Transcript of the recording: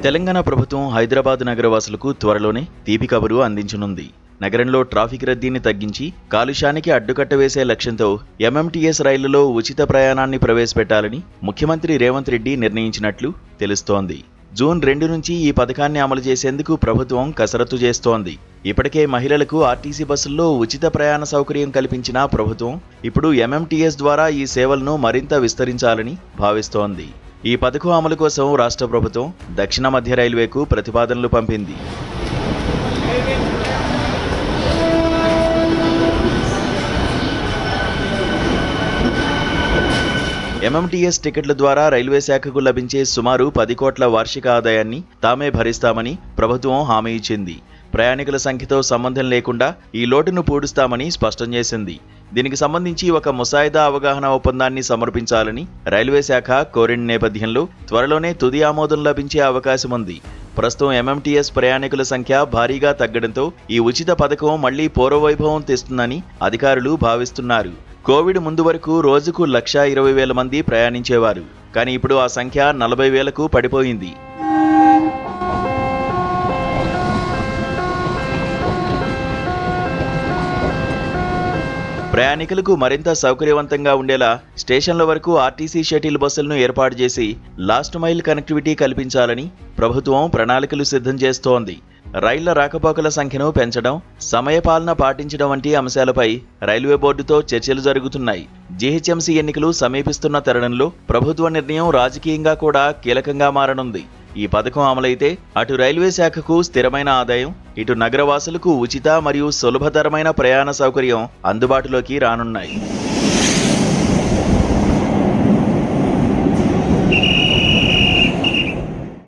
తెలంగాణ ప్రభుత్వం హైదరాబాద్ నగరవాసులకు త్వరలోనే తీపి కబురు అందించనుంది. నగరంలో ట్రాఫిక్ రద్దీని తగ్గించి కాలుష్యానికి అడ్డుకట్ట వేసే లక్ష్యంతో ఎంఎంటీఎస్ రైళ్లలో ఉచిత ప్రయాణాన్ని ప్రవేశపెట్టాలని ముఖ్యమంత్రి రేవంత్ రెడ్డి నిర్ణయించినట్లు తెలుస్తోంది. జూన్ 2 నుంచి ఈ పథకాన్ని అమలు చేసేందుకు ప్రభుత్వం కసరత్తు చేస్తోంది. ఇప్పటికే మహిళలకు ఆర్టీసీ బస్సుల్లో ఉచిత ప్రయాణ సౌకర్యం కల్పించిన ప్రభుత్వం ఇప్పుడు ఎంఎంటీఎస్ ద్వారా ఈ సేవలను మరింత విస్తరించాలని భావిస్తోంది. ఈ పథకం అమలు కోసం రాష్ట్ర ప్రభుత్వం దక్షిణ మధ్య రైల్వేకు ప్రతిపాదనలు పంపింది. ఎంఎంటీఎస్ టికెట్ల ద్వారా రైల్వే శాఖకు లభించే సుమారు 10 కోట్ల వార్షిక ఆదాయాన్ని తామే భరిస్తామని ప్రభుత్వం హామీ ఇచ్చింది. ప్రయాణికుల సంఖ్యతో సంబంధం లేకుండా ఈ లోటును పూడుస్తామని స్పష్టం చేసింది. దీనికి సంబంధించి ఒక ముసాయిదా అవగాహన ఒప్పందాన్ని సమర్పించాలని రైల్వే శాఖ కోరిన నేపథ్యంలో త్వరలోనే తుది ఆమోదం లభించే అవకాశం ఉంది. ప్రస్తుతం ఎంఎంటీఎస్ ప్రయాణికుల సంఖ్య భారీగా తగ్గడంతో ఈ ఉచిత పథకం మళ్లీ పూర్వవైభవం తెస్తుందని అధికారులు భావిస్తున్నారు. కోవిడ్ ముందు వరకు రోజుకు 1,20,000 మంది ప్రయాణించేవారు. కానీ ఇప్పుడు ఆ సంఖ్య 40,000కు పడిపోయింది. ప్రయాణికులకు మరింత సౌకర్యవంతంగా ఉండేలా స్టేషన్ల వరకు ఆర్టీసీ షటిల్ బస్సులను ఏర్పాటు చేసి లాస్ట్ మైల్ కనెక్టివిటీ కల్పించాలని ప్రభుత్వం ప్రణాళికలు సిద్ధం చేస్తోంది. రైళ్ల రాకపోకల సంఖ్యను పెంచడం, సమయపాలన పాటించడం వంటి అంశాలపై రైల్వే బోర్డుతో చర్చలు జరుగుతున్నాయి. జీహెచ్ఎంసీ ఎన్నికలు సమీపిస్తున్న తరుణంలో ప్రభుత్వ నిర్ణయం రాజకీయంగా కూడా కీలకంగా మారనుంది. ఈ పథకం అమలైతే అటు రైల్వే శాఖకు స్థిరమైన ఆదాయం, ఇటు నగరవాసులకు ఉచిత మరియు సులభతరమైన ప్రయాణ సౌకర్యం అందుబాటులోకి రానున్నాయి.